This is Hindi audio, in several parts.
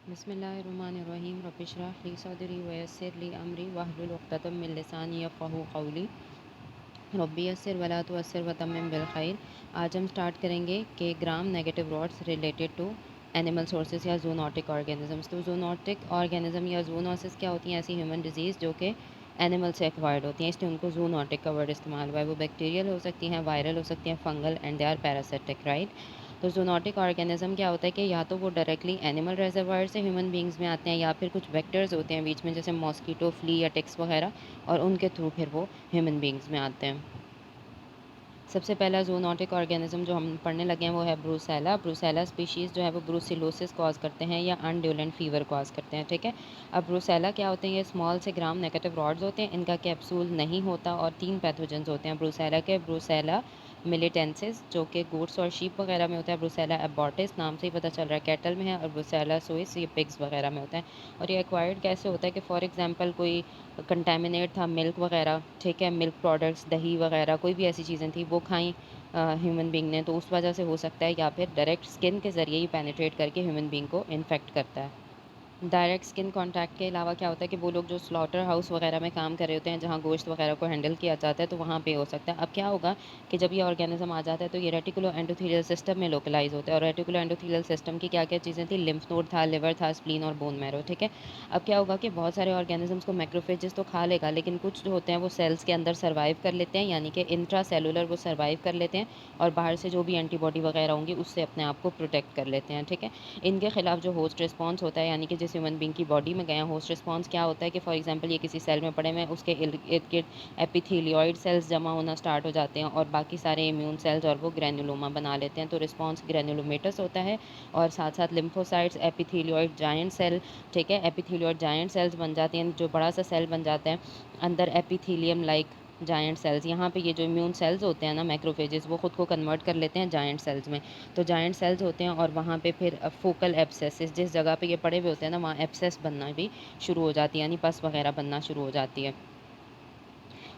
बिस्मिल्लाहिर्रहमानिर्रहीम रब्बिशरह ली सदरी वयस्सिर ली अमरी वहलुल उक़्दतम मिन लिसानी यफ़क़हू क़ौली रब्बी यस्सिर वला तुअस्सिर वतम्मिम बिल खैर। आज हम स्टार्ट करेंगे कि gram negative words related to animal sources या जूनोटिक ऑर्गेनिजम्स। तो जूनोटिक ऑर्गेनिज्म या जूनोसिस क्या होती हैं? ऐसी ह्यूमन डिजीज़ जो कि एनिमल से एक्वायर्ड होती हैं, इसलिए उनको जूनोटिक का वर्ड इस्तेमाल हुआ है। वो बैक्टीरियल हो सकती हैं, वायरल हो सकती हैं, fungal, and they are parasitic, right. तो जूनोटिक ऑर्गेनिज्म क्या होता है कि या तो वो डायरेक्टली एनिमल रेजर्वायर से ह्यूमन बींग्स में आते हैं, या फिर कुछ वेक्टर्स होते हैं बीच में, जैसे मॉस्कीटो, फ्ली या टिक्स वगैरह, और उनके थ्रू फिर वो ह्यूमन बींग्स में आते हैं। सबसे पहला जूनोटिक ऑर्गेनिज्म जो हम पढ़ने लगे हैं वो है ब्रूसेला। ब्रूसेला स्पीशीज़ जो है वो ब्रूसिलोसिस कॉज करते हैं या अनड्यूलेंट फीवर कॉज करते हैं, ठीक है। अब ब्रूसेला क्या होते हैं? ये स्मॉल से ग्राम नेगेटिव रॉड्स होते हैं, इनका कैप्सूल नहीं होता, और 3 पैथोजेंस होते हैं ब्रूसेला के। ब्रूसेला मिलिटेंसिस जो कि गोट्स और शीप वगैरह में होता है, ब्रूसेला एबॉर्टिस नाम से ही पता चल रहा है कैटल में है, और ब्रूसेला सोइस ये पिग्स वगैरह में होता है। और ये एक्वायर्ड कैसे होता है कि फॉर एग्जांपल कोई कंटेमिनेट था मिल्क वगैरह, ठीक है, मिल्क प्रोडक्ट्स, दही वगैरह, कोई भी ऐसी चीज़ें थी वो खाई ह्यूमन बींग ने, तो उस वजह से हो सकता है, या फिर डायरेक्ट स्किन के ज़रिए ही पेनिट्रेट करके ह्यूमन बींग को इन्फेक्ट करता है। डायरेक्ट स्किन कांटेक्ट के अलावा क्या होता है कि वो लोग जो स्लॉटर हाउस वगैरह में काम कर रहे होते हैं, जहाँ गोश्त वगैरह को हैंडल किया जाता है, तो वहाँ पे हो सकता है। अब क्या होगा कि जब ये ऑर्गेनिज्म आ जाता है तो ये रेटिकुलो एंडोथेलियल सिस्टम में लोकलाइज होता है, और रेटिकुलो एंडोथेलियल सिस्टम की क्या क्या चीज़ें थी? लिम्फ नोड था, लिवर था, स्प्लीन और बोन मैरो, ठीक है। अब क्या होगा कि बहुत सारे ऑर्गेनिजम्स को मैक्रोफेजेस तो खा लेगा, लेकिन कुछ जो होते हैं वो सेल्स के अंदर सर्वाइव कर लेते हैं, यानी कि इंट्रा सेलुलर वो सर्वाइव कर लेते हैं, और बाहर से जो भी एंटीबॉडी वगैरह होंगी उससे अपने आप को प्रोटेक्ट कर लेते हैं, ठीक है। इनके खिलाफ जो होस्ट रिस्पॉन्स होता है, यानी कि जिस ह्यूमन बींग की बॉडी में गया होस्ट रिस्पॉन्स क्या होता है कि फॉर एग्जांपल ये किसी सेल में पड़े हुए हैं, उसके इर्द गिर्द एपिथेलियोइड सेल्स जमा होना स्टार्ट हो जाते हैं, और बाकी सारे इम्यून सेल्स और वो ग्रेनुलोमा बना लेते हैं, तो रिस्पॉन्स ग्रेनुलोमेटस होता है। और साथ साथ लिम्फोसाइट्स, एपिथेलियोइड जायंट सेल, ठीक है, एपिथेलियोइड जायंट सेल्स बन जाती हैं, जो बड़ा सा सेल बन जाता है अंदर एपिथेलियम लाइक जायंट सेल्स। यहाँ पे ये जो इम्यून सेल्स होते हैं ना, मैक्रोफेजेस, वो खुद को कन्वर्ट कर लेते हैं जायंट सेल्स में। तो जायंट सेल्स होते हैं, और वहाँ पे फिर फोकल एब्सेसिस, जिस जगह पे ये पड़े हुए होते हैं ना, वहाँ एब्सेस बनना भी शुरू हो जाती है, यानी पस वगैरह बनना शुरू हो जाती है।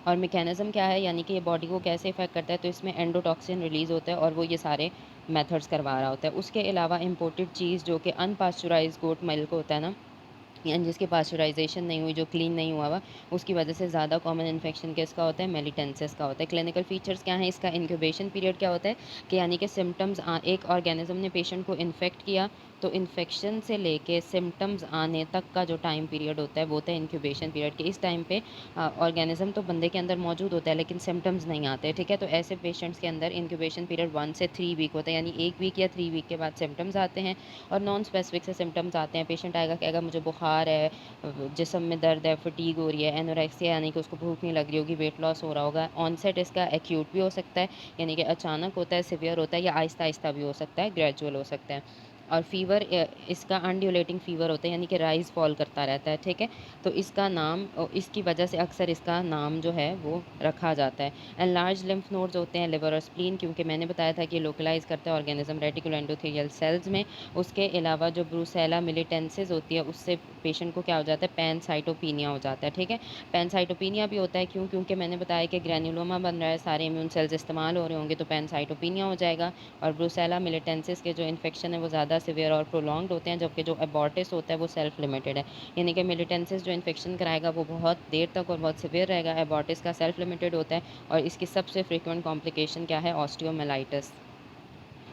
और मैकेनिज्म क्या है, यानी कि ये बॉडी को कैसे इफेक्ट करता है? तो इसमें एंडोटॉक्सिन रिलीज होता है, और वो ये सारे मेथड्स करवा रहा होता है। उसके अलावा इम्पोर्टेड चीज़ जो कि अनपास्चुराइज गोट मिल्क होता है ना, यानी जिसकी पास्चराइजेशन नहीं हुई, जो क्लीन नहीं हुआ हुआ, उसकी वजह से ज़्यादा कॉमन इन्फेक्शन किसका होता है? मेलिटेंसिस का होता है। क्लिनिकल फीचर्स क्या हैं इसका? इंक्यूबेशन पीरियड क्या होता है कि यानी कि सिम्टम्स एक ऑर्गेनिज्म ने पेशेंट को इन्फेक्ट किया, तो इन्फेक्शन से लेके सिम्टम्स आने तक का जो टाइम पीरियड होता है वो होता है इंक्यूबेशन पीरियड। के इस टाइम पे ऑर्गेनिज्म तो बंदे के अंदर मौजूद होता है, लेकिन सिम्टम्स नहीं आते, ठीक है। तो ऐसे पेशेंट्स के अंदर इंक्यूबेशन पीरियड 1 से 3 वीक होता है, यानी 1 वीक या 3 वीक के बाद सिम्टम्स आते हैं। और नॉन स्पेसिफिक से सिम्टम्स आते हैं, पेशेंट आएगा कहेगा मुझे बुखार है, जिस्म में दर्द है, फटीग हो रही है, एनोरेक्सिया यानी कि उसको भूख नहीं लग रही होगी, वेट लॉस हो रहा होगा। ऑनसेट इसका एक्यूट भी हो सकता है, यानी कि अचानक होता है, सिवियर होता है, या आहिस्ता आहिस्ता भी हो सकता है, ग्रेजुअल हो सकता है। और फीवर इसका अनड्यूलेटिंग फीवर होता है, यानी कि राइज फॉल करता रहता है, ठीक है। तो इसका नाम इसकी वजह से अक्सर इसका नाम जो है वो रखा जाता है। एंड लार्ज लिम्फ नोड्स होते हैं, लिवर और स्प्लीन, क्योंकि मैंने बताया था कि लोकलाइज करता है ऑर्गेनिज्म रेटिकुलो एंडोथेलियल सेल्स में। उसके अलावा जो ब्रूसेला मिलिटेंसिस होती है, उससे पेशेंट को क्या हो जाता है? पैनसाइटोपिनिया हो जाता है, ठीक है। पैनसाइटोपिनिया भी होता है क्यों? क्योंकि मैंने बताया कि ग्रेन्युलोमा बन रहा है, सारे इम्यून सेल्स इस्तेमाल हो रहे होंगे, तो पैनसाइटोपिनिया हो जाएगा। और ब्रूसेला मिलिटेंसिस के जो इन्फेक्शन है वो ज़्यादा सिवियर और प्रोलॉन्ग्ड होते हैं, जबकि जो एबॉर्टिस होता है वो सेल्फ लिमिटेड है, यानी कि मिलिटेंसिस जो इन्फेक्शन कराएगा वो बहुत देर तक और बहुत सिवियर रहेगा, एबॉर्टिस का सेल्फ लिमिटेड होता है। और इसकी सबसे फ्रीक्वेंट कॉम्प्लिकेशन क्या है? ऑस्टियोमेलाइटिस।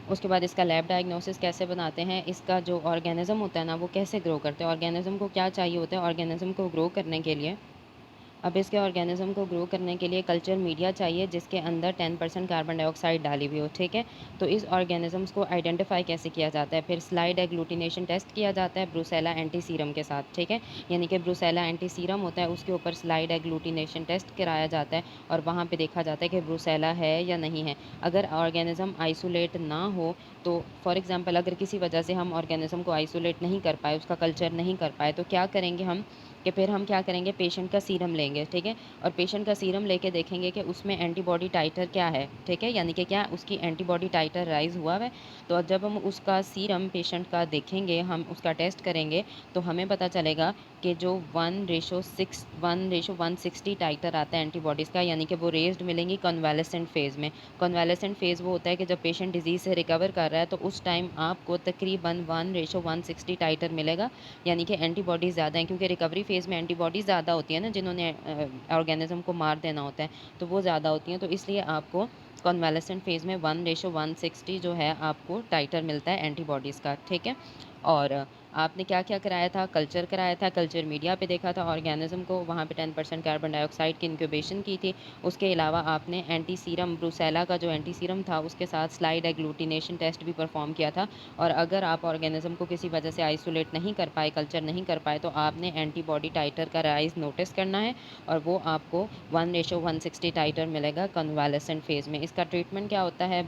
उसके बाद इसका लैब डायग्नोसिस कैसे बनाते हैं? इसका जो ऑर्गेनिज्म होता है ना, वो कैसे ग्रो करते हैं? ऑर्गेनिज्म को क्या चाहिए होता है ऑर्गेनिज्म को ग्रो करने के लिए? अब इसके ऑर्गेनिज्म को ग्रो करने के लिए कल्चर मीडिया चाहिए जिसके अंदर 10% कार्बन डाइऑक्साइड डाली हुई हो, ठीक है। तो इस ऑर्गेनिजम्स को आइडेंटिफाई कैसे किया जाता है? फिर स्लाइड एग्लूटिनेशन टेस्ट किया जाता है ब्रूसेला एंटी सीरम के साथ, ठीक है। यानी कि ब्रूसेला एंटी सीरम होता है, उसके ऊपर स्लाइड एग्लूटिनेशन टेस्ट कराया जाता है, और वहाँ पे देखा जाता है कि ब्रूसेला है या नहीं है। अगर ऑर्गेनिज्म आइसोलेट ना हो, तो फॉर एग्जाम्पल अगर किसी वजह से हम ऑर्गेनिज्म को आइसोलेट नहीं कर पाए, उसका कल्चर नहीं कर पाए, तो क्या करेंगे हम? कि फिर हम क्या करेंगे, पेशेंट का सीरम लेंगे, ठीक है, और पेशेंट का सीरम लेके देखेंगे कि उसमें एंटीबॉडी टाइटर क्या है, ठीक है, यानी कि क्या उसकी एंटीबॉडी टाइटर राइज हुआ है। तो जब हम उसका सीरम पेशेंट का देखेंगे, हम उसका टेस्ट करेंगे, तो हमें पता चलेगा कि जो 1:160 टाइटर आता है एंटीबॉडीज़ का, यानी कि वो रेज्ड मिलेंगी कन्वालेसेंट फेज़ में। कन्वालेसेंट फेज़ वो होता है कि जब पेशेंट डिजीज़ से रिकवर कर रहा है, तो उस टाइम आपको तकरीबन 1:160 टाइटर मिलेगा, यानी कि एंटीबॉडीज़ ज़्यादा हैं, क्योंकि रिकवरी फेज़ में एंटीबॉडीज़ ज़्यादा होती है ना, जिन्होंने ऑर्गेनिज्म को मार देना होता है, तो वो ज़्यादा होती हैं। तो इसलिए आपको कन्वालेसेंट फेज़ में 1:160 जो है आपको टाइटर मिलता है एंटीबॉडीज़ का, ठीक है। और आपने क्या-क्या कराया था? कल्चर कराया था, कल्चर मीडिया पे देखा था ऑर्गेनिज्म को, वहाँ पे 10% कार्बन डाइऑक्साइड की इंक्यूबेशन की थी। उसके अलावा आपने एंटी सीरम ब्रूसेला का जो एंटी सीरम था, उसके साथ स्लाइड एग्लूटिनेशन टेस्ट भी परफॉर्म किया था। और अगर आप ऑर्गेनिज्म को किसी वजह से आइसोलेट नहीं कर पाए, कल्चर नहीं कर पाए, तो आपने एंटीबॉडी टाइटर का राइज़ नोटिस करना है, और वो आपको 1:160 टाइटर मिलेगा कन्वालेसेंट फेज़ में। इसका ट्रीटमेंट क्या होता है?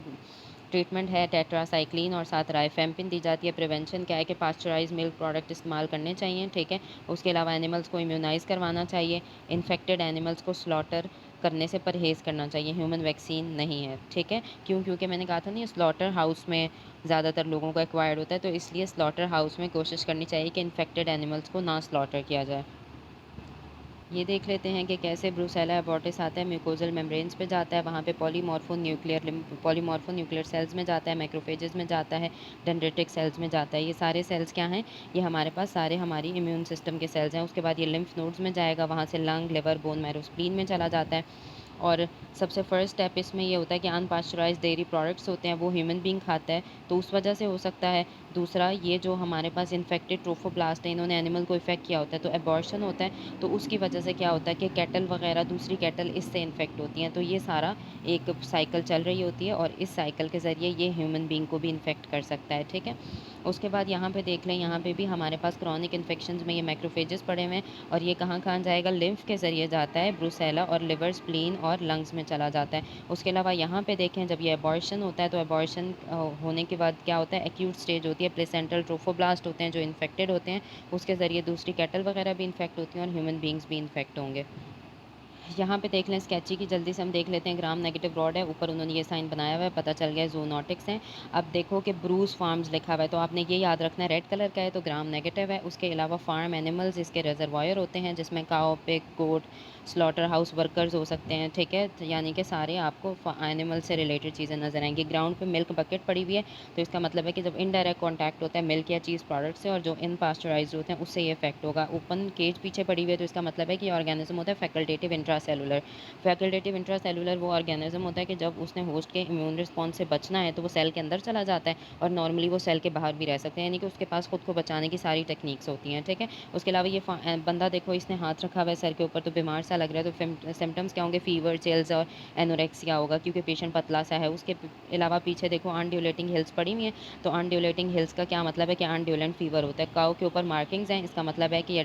ट्रीटमेंट है टेट्रासाइक्लिन और साथ राइफेम्पिन दी जाती है। प्रिवेंशन क्या है कि पास्चराइज़ मिल्क प्रोडक्ट इस्तेमाल करने चाहिए, ठीक है। उसके अलावा एनिमल्स को इम्यूनाइज़ करवाना चाहिए। इन्फेक्टेड एनिमल्स को स्लॉटर करने से परहेज़ करना चाहिए। ह्यूमन वैक्सीन नहीं है, ठीक है। क्यों? क्योंकि मैंने कहा था ना, ये स्लॉटर हाउस में ज़्यादातर लोगों को एक्वायर्ड होता है, तो इसलिए स्लॉटर हाउस में कोशिश करनी चाहिए कि इन्फेक्टेड एनिमल्स को ना स्लॉटर किया जाए। ये देख लेते हैं कि कैसे ब्रूसेला एबॉर्टिस आता है, म्यूकोजल मेम्ब्रेन्स पे जाता है, वहाँ पे पॉलीमॉर्फो न्यूक्लियर सेल्स में जाता है, मैक्रोफेजेस में जाता है, डेंड्रिटिक सेल्स में जाता है। ये सारे सेल्स क्या हैं? ये हमारे पास सारे हमारी इम्यून सिस्टम के सेल्स हैं। उसके बाद ये लिम्फ नोड्स में जाएगा, वहाँ से lung, liver, bone marrow, spleen में चला जाता है। और सबसे फर्स्ट स्टेप इसमें ये होता है कि अनपास्चराइज्ड डेयरी प्रोडक्ट्स होते हैं, वो ह्यूमन बीइंग खाता है, तो उस वजह से हो सकता है। दूसरा, ये जो हमारे पास इन्फेक्टेड ट्रोफोप्लास्ट है, इन्होंने एनिमल को इफेक्ट किया होता है, तो एबॉर्शन होता है, तो उसकी वजह से क्या होता है कि कैटल वगैरह दूसरी कैटल इससे इन्फेक्ट होती हैं। तो ये सारा एक साइकिल चल रही होती है, और इस साइकिल के ज़रिए ये ह्यूमन बीइंग को भी इन्फेक्ट कर सकता है, ठीक है। उसके बाद यहाँ पे देख लें, यहाँ पे भी हमारे पास क्रॉनिक इन्फेक्शंस में ये मैक्रोफेजेस पड़े हुए हैं, और ये कहाँ-कहाँ जाएगा? लिम्फ के ज़रिए जाता है, ब्रूसेला और लिवर, स्प्लीन और लंग्स में चला जाता है। उसके अलावा यहाँ पे देखें, जब ये एबॉर्शन होता है, तो एबॉर्शन होने के बाद क्या होता है? एक्यूट स्टेज होती है, प्लेसेंटल ट्रोफोब्लास्ट होते हैं जो इन्फेक्टेड होते हैं, उसके ज़रिए दूसरी कैटल वगैरह भी इन्फेक्ट होती हैं, और ह्यूमन बीइंग्स भी इन्फेक्ट होंगे। यहाँ पे देख लें स्केची की, जल्दी से हम देख लेते हैं। ग्राम नेगेटिव रॉड है, ऊपर उन्होंने ये साइन बनाया हुआ है, पता चल गया ज़ूनोटिक्स हैं। अब देखो कि ब्रूस फार्म्स लिखा हुआ है, तो आपने ये याद रखना है, रेड कलर का है तो ग्राम नेगेटिव है। उसके अलावा फार्म एनिमल्स, इसके रिजर्वायर होते हैं, जिसमें काओ, पिग, गोट, स्लॉटर हाउस वर्कर्स हो सकते हैं, ठीक है। तो यानी कि सारे आपको एनिमल से रिलेटेड चीज़ें नजर आएंगी। ग्राउंड पे मिल्क बकेट पड़ी हुई है, तो इसका मतलब है कि जब इनडायरेक्ट कॉन्टैक्ट होता है मिल्क या चीज़ प्रोडक्ट से, और जो इन पास्चराइज होते हैं उससे ये इफेक्ट होगा। ओपन केज पीछे पड़ी हुई है, तो इसका मतलब है कि ऑर्गेनिज्म होता है फैकल्टेटिव इंट्रासेलुलर। फैकल्टेटिव इंट्रासेलुलर वो ऑर्गेनिज्म होता है कि जब उसने होस्ट के इम्यून रिस्पॉन्स से बचना है, तो वो सेल के अंदर चला जाता है, और नॉर्मली वो सेल के बाहर भी रह सकते हैं, यानी कि उसके पास खुद को बचाने की सारी टेक्निक्स होती हैं, ठीक है। उसके अलावा ये बंदा देखो, इसने हाथ रखा हुआ है सर के ऊपर, तो बीमार सा लग रहा है, तो सिम्टम्स क्या होंगे? फीवर, चिल्स और एनोरेक्सिया होगा, क्योंकि पेशेंट पतला सा है। उसके अलावा पीछे देखो अनड्यूलेटिंग हिल्स पड़ी हुई हैं, तो अनड्यूलेटिंग हिल्स का क्या मतलब है? कि अनड्यूलेंट फीवर होता है। काऊ के ऊपर मार्किंग्स हैं, इसका मतलब है कि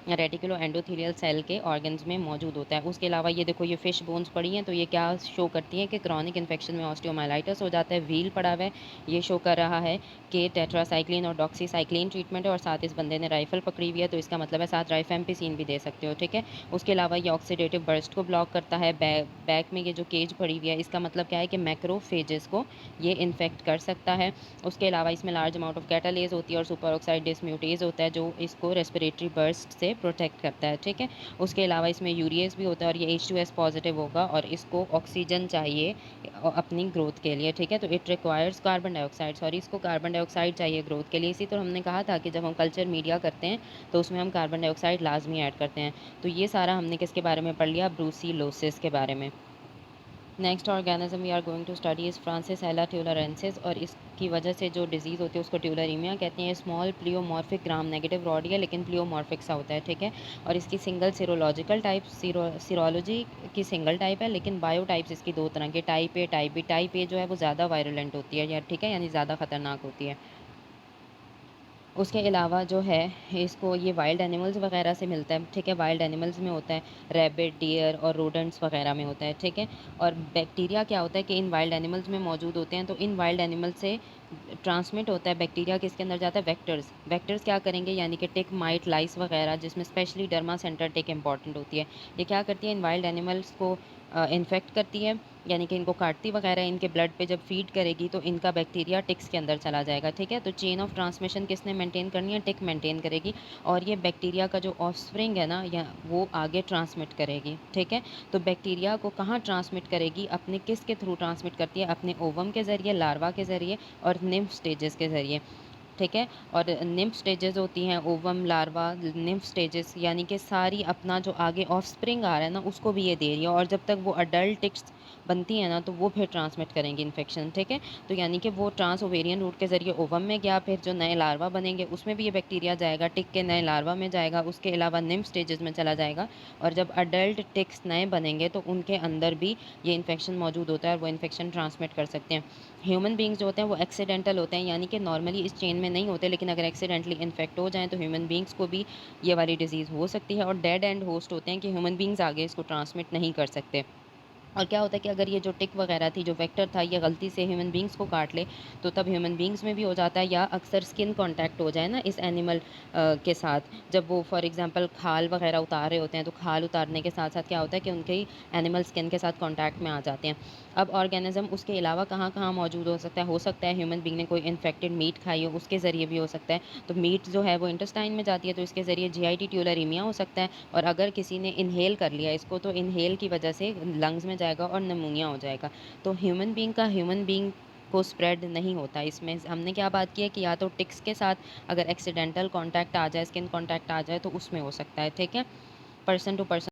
रेटिकुलो एंडोथेलियल सेल के ऑर्गन्स में मौजूद होता है। उसके अलावा ये देखो, ये फिश बोन्स पड़ी हैं, तो ये क्या शो करती हैं? कि क्रॉनिक इन्फेक्शन में ऑस्टियोमाइलाइटिस हो जाता है। व्हील पड़ा हुआ है, ये शो कर रहा है कि टेट्रासाइक्लिन और डॉक्सीसाइक्लिन ट्रीटमेंट है, और साथ इस बंदे ने राइफल पकड़ी हुई है, तो इसका मतलब है साथ राइफेम्पिसिन भी दे सकते हो, ठीक है। उसके अलावा ये ऑक्सीडेटिव बर्स्ट को ब्लॉक करता है। बैक में ये जो केज पड़ी हुई है, इसका मतलब क्या है? कि मैक्रोफेजेस को ये इन्फेक्ट कर सकता है। उसके अलावा इसमें लार्ज अमाउंट ऑफ कैटालेज होती है, और सुपर ऑक्साइड डिसम्यूटेज होता है, जो इसको रेस्पिरेटरी बर्स्ट से प्रोटेक्ट करता है, ठीक है। उसके अलावा इसमें यूरिएस भी होता है, और ये H2S पॉजिटिव होगा, और इसको ऑक्सीजन चाहिए अपनी ग्रोथ के लिए, ठीक है। तो it requires carbon dioxide, sorry, इसको कार्बन डाइऑक्साइड चाहिए ग्रोथ के लिए। इसी तो हमने कहा था कि जब हम कल्चर मीडिया करते हैं, तो उसमें हम कार्बन डाइऑक्साइड लाजमी ऐड करते हैं। तो ये सारा हमने किसके बारे में पढ़ लिया? ब्रूसीलोसिस के बारे में। Next organism we are going to study is Francisella tularensis, और इसकी वजह से जो डिजीज़ होती है उसको ट्यूलरीमिया कहते हैं। Small pleomorphic gram negative rod है, लेकिन प्लियोमॉर्फिक सा होता है, ठीक है। और इसकी सिंगल सीरोलॉजिकल टाइप, सीरोलॉजी की सिंगल टाइप है, लेकिन बायो टाइप्स इसकी दो तरह की, type A, type B. Type A जो है वो ज़्यादा वायरुलेंट होती है, या ठीक है, यानी ज़्यादा खतरनाक होती है। उसके अलावा जो है, इसको ये वाइल्ड एनिमल्स वगैरह से मिलता है, ठीक है। वाइल्ड एनिमल्स में होता है, रैबिट, डियर और रोडेंट्स वगैरह में होता है, ठीक है। और बैक्टीरिया क्या होता है कि इन वाइल्ड एनिमल्स में मौजूद होते हैं, तो इन वाइल्ड एनिमल से ट्रांसमिट होता है बैक्टीरिया किसके अंदर जाता है, वेक्टर्स। वेक्टर्स क्या करेंगे, यानी कि टिक, माइट, लाइस वगैरह, जिसमें स्पेशली डर्मा सेंटर टिक इंपॉर्टेंट होती है। ये क्या करती है, इन वाइल्ड एनिमल्स को इन्फेक्ट करती है, यानी कि इनको काटती वगैरह, इनके ब्लड पे जब फीड करेगी तो इनका बैक्टीरिया टिक्स के अंदर चला जाएगा। ठीक है, तो चेन ऑफ ट्रांसमिशन किसने मेंटेन करनी है, टिक मेंटेन करेगी, और ये बैक्टीरिया का जो ऑफस्प्रिंग है ना, या वो आगे ट्रांसमिट करेगी। ठीक है, तो बैक्टीरिया को कहाँ ट्रांसमिट करेगी, अपने किस के थ्रू ट्रांसमिट करती है, अपने ओवम के ज़रिए, लार्वा के ज़रिए और निम्फ स्टेजेस के ज़रिए। ठीक है, और निम्फ स्टेजेस होती हैं, ओवम, लार्वा, निम्फ स्टेजेस, यानी कि सारी अपना जो आगे ऑफस्प्रिंग आ रहा है ना, उसको भी ये दे रही है, और जब तक वो अडल्ट टिक्स बनती है ना, तो वो फिर ट्रांसमिट करेंगी इन्फेक्शन। ठीक है, तो यानी कि वो ट्रांस ओवेरियन रूट के ज़रिए ओवम में गया, फिर जो नए लार्वा बनेंगे उसमें भी ये बैक्टीरिया जाएगा, टिक के नए लार्वा में जाएगा, उसके अलावा निम्फ स्टेजेस में चला जाएगा, और जब अडल्ट टिक्स नए बनेंगे तो उनके अंदर भी ये इन्फेक्शन मौजूद होता है और वो इन्फेक्शन ट्रांसमिट कर सकते हैं। ह्यूमन बींग्स जो होते हैं वो एक्सीडेंटल होते हैं, यानी कि नॉर्मली इस चेन में नहीं होते, लेकिन अगर एक्सीडेंटली इन्फेक्ट हो जाएँ तो ह्यूमन बींग्स को भी ये वाली डिजीज़ हो सकती है, और डेड एंड होस्ट होते हैं कि ह्यूमन बींग्स आगे इसको ट्रांसमिट नहीं कर सकते। और क्या होता है कि अगर ये जो टिक वगैरह थी, जो वेक्टर था, ये गलती से ह्यूमन बींग्स को काट ले, तो तब ह्यूमन बींग्स में भी हो जाता है, या अक्सर स्किन कांटेक्ट हो जाए ना इस एनिमल के साथ, जब वो फॉर एग्जांपल खाल वगैरह उतार रहे होते हैं, तो खाल उतारने के साथ साथ क्या होता है कि उनके एनिमल स्किन के साथ कांटेक्ट में आ जाते हैं। अब ऑर्गेनिज्म उसके अलावा कहाँ कहाँ मौजूद हो सकता है ह्यूमन बींग ने कोई इन्फेक्टेड मीट खाई हो, उसके ज़रिए भी हो सकता है। तो मीट जो है वो इंटेस्टाइन में जाती है, तो इसके ज़रिए जीआईटी ट्यूलरीमिया हो सकता है, और अगर किसी ने इन्हेल कर लिया इसको, तो इन्हेल की वजह से लंग्स में जाएगा और निमोनिया हो जाएगा। तो ह्यूमन बींग को स्प्रेड नहीं होता। इसमें हमने क्या बात की है कि या तो टिक्स के साथ अगर एक्सीडेंटल कांटेक्ट आ जाए, स्किन कांटेक्ट आ जाए, तो उसमें हो सकता है। ठीक है, पर्सन टू पर्सन